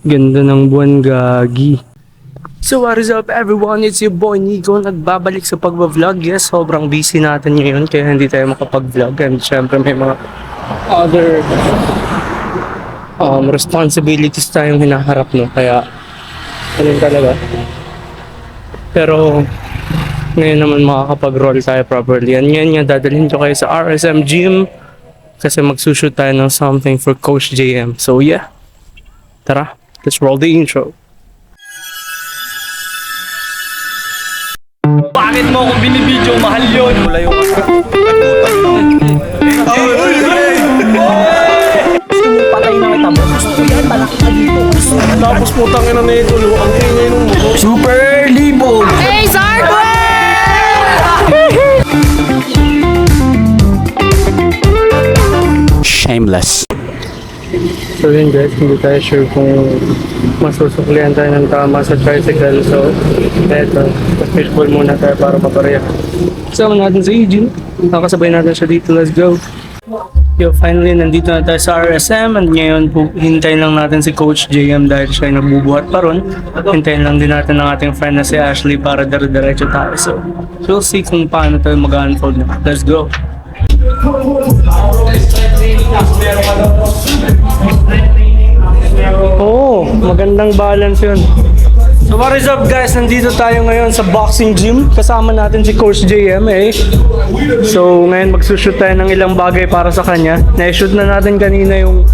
Ganda ng buwan, gagi. So what is up everyone, it's your boy Nico, nagbabalik sa pagbablog. Yes, sobrang busy natin ngayon kaya hindi tayo makapag-vlog. And syempre may mga other responsibilities tayong hinaharap, no? Kaya ganun talaga. Pero ngayon naman makakapag-roll tayo properly. And ngayon nga dadalhin ko kayo sa RSM Gym kasi magsushoot tayo ng something for Coach JM. So yeah, tara, let's roll the intro. Bakit mo akong binibidyo? Mahal yun. Wala yung patay na kita mo. Gusto yan, malaki ka dito. Tapos putang ina na ito, ang ingay ng motor. Super libog! Hey, Zargo! Shameless. So yun guys, hindi tayo sure kung masusuklihan tayo ng tama sa tricycle. So eto, fishball muna tayo para mapareha. Kasama natin si Eugene. Nakasabay natin siya dito, let's go. Yo, finally nandito na tayo sa RSM and ngayon hintayin lang natin si Coach JM dahil siya ay nagbubuhat pa ron. Hintayin lang din natin ng ating friend na si Ashley para dire-diretso tayo. So we'll see kung paano tayo mag-unfold na. Let's go. Oh, magandang balance yun. So what is up guys, nandito tayo ngayon sa boxing gym. Kasama natin si Coach JM eh. So ngayon magsushoot tayo ng ilang bagay para sa kanya. Na-shoot na natin kanina yung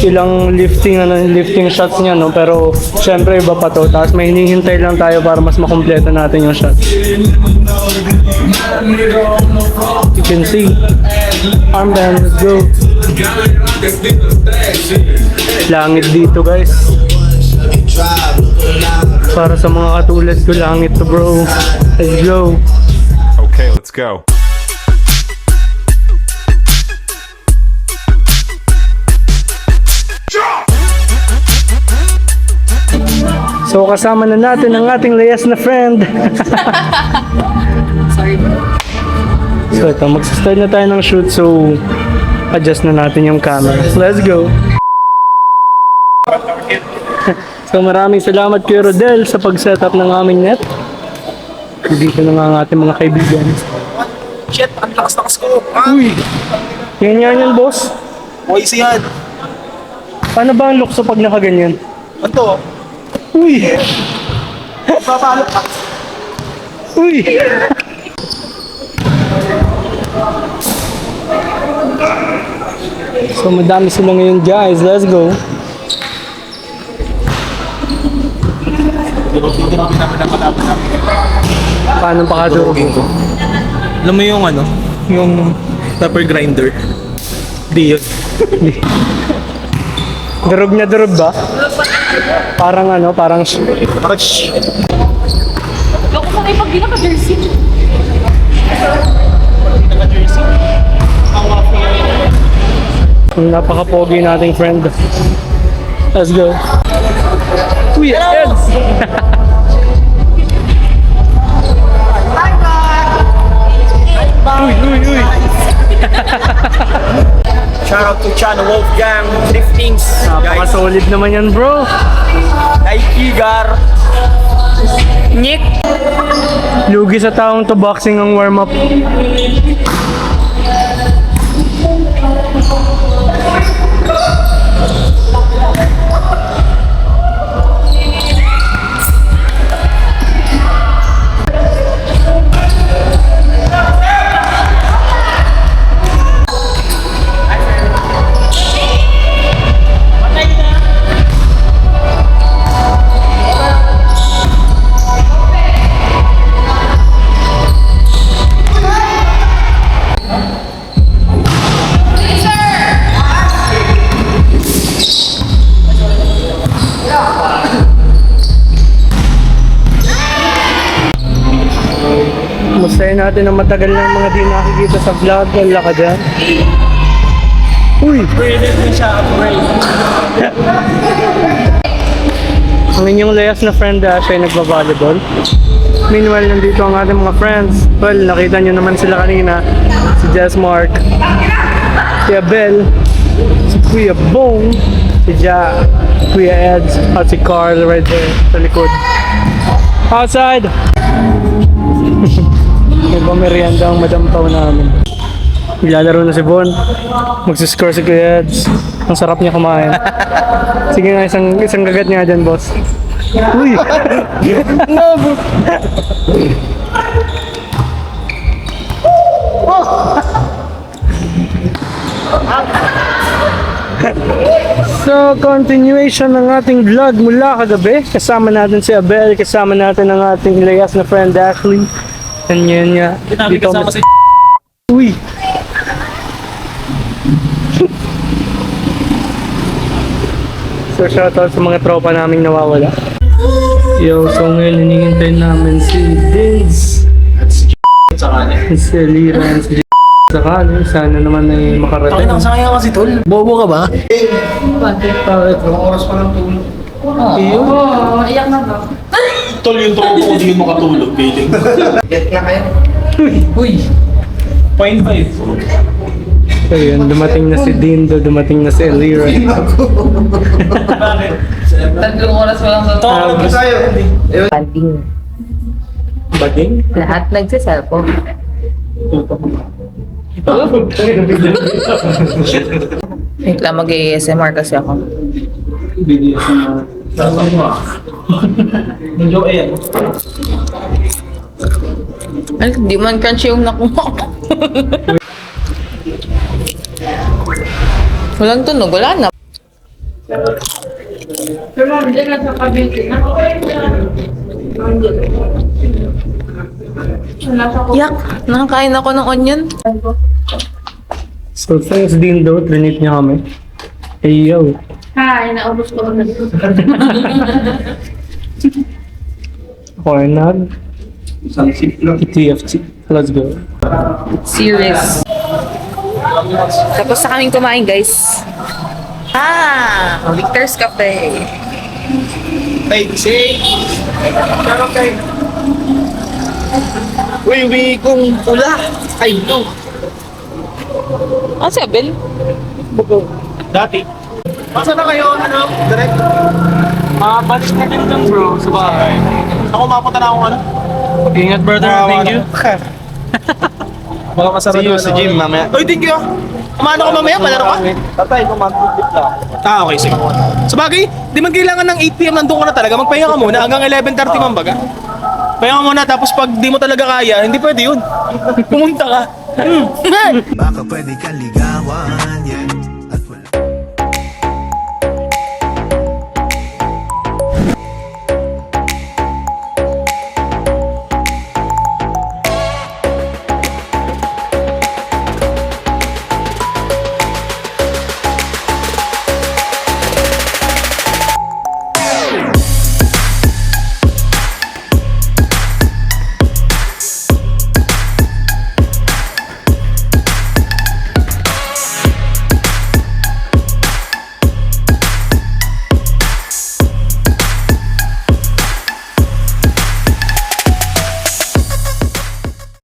ilang lifting shots niya, no? Pero syempre iba pa to. Tapos may hinihintay lang tayo para mas makumpleto natin yung shots. You can see. Armband, let's go. Langit dito guys. Para sa mga katulad ko, langit to bro. Let's go. Okay, let's go. So kasama na natin ang ating layas na friend. Sorry. So ito, mag-start na tayo ng shoot. So adjust na natin yung camera. Let's go. So maraming salamat kay Rodel sa pag-setup ng aming net. Dito na nga ang ating mga kaibigan. Shit, ang lakas-lakas ko. Uy! Yan boss. Boys yan. Paano ba ang look sa pag nakaganyan? Ano? Uy! Papalo ka. Uy! So madami sila ngayon guys. Let's go. Paano pa kadurugin ko? Alam mo yung ano? Yung pepper grinder. Di yun. Durog na durog ba? Parang ano, parang Loko sa kayo pag di naka-jersey. yung napaka-pogi nating friend. Let's go. Uy, Eds! Uy! Shout out to Chano Wolfgang Driftings. Napaka-solid naman yan bro. Kay Igar. Nick! Lugi sa taong to boxing ang warm-up. Mustahin natin ang matagal ng mga di nakikita sa vlog. Wala ka dyan. Uy! Pwede din siya upgrade. Ang inyong layas na friend siya ay nagbavolleyball. Meanwhile, nandito ang ating mga friends. Well, nakita nyo naman sila kanina. Si Jess Mark, si Abel, si Kuya Bong, si Ja, Kuya Eds at si Carl right there sa likod. Outside! May pamerienda ang madampaw namin. Maglalaro na si Bon. Magsiscore si Kuya Eds. Ang sarap niya kumain. Sige nga, isang gagat nga dyan, boss. Uy! So, continuation ng ating vlog mula kagabi. Kasama natin si Abel, kasama natin ang ating layas na friend Ashley. And yun nga. Dito Kasama si Uy! So, shoutout sa mga tropa naming nawawala. Yo, so ngayon hinihintay namin si Dins. Si Lira and si sakali. Sana naman ay makarating. Sayang kasi tol. Bobo ka ba? Oo, iyak na ba? Tol, yung tol ko hindi makatulog. Feeling. Uy! 0.5. So yun, dumating na si Dindo, dumating na si Elira. Bakit? 3 oras walang sa Banding. Baging? Lahat nagsiselfon. Wait lang, mag-ASMR kasi ako. Medyo ayan. Ay, di man crunchy yung nakuha ko. Walang tunog, wala na. Pero nandiyan na sa kabiti na. Yak, nakakain ako ng onion. So thanks Dindo, trinit niya kami. Hey yo. Hi, naubos ko na. Cornag. TFT. Let's go. Serious. Tapos na kaming kumain, guys. Victor's Cafe. Hey, shake! Uy, kung pula. Ay, no. Ah, si Abel? Dati. Masa na kayo, direct? Balik na din dun bro, sa bahay. Ako mapunta na akong Ingat brother, thank you. Baka masarap see you sa gym mamaya. Uy, thank you. Kumano ko mamaya, palaro ka? Tatay, kung mag-flip lang. Okay, sige. Sabagay, di man kailangan ng 8 PM nandun ka na talaga. Magpahinga ka muna hanggang 11:30 man baga. Pahinga ka muna, tapos pag di mo talaga kaya, hindi pwede yun. Pumunta ka. Baka pwede kang ligawan, yeah.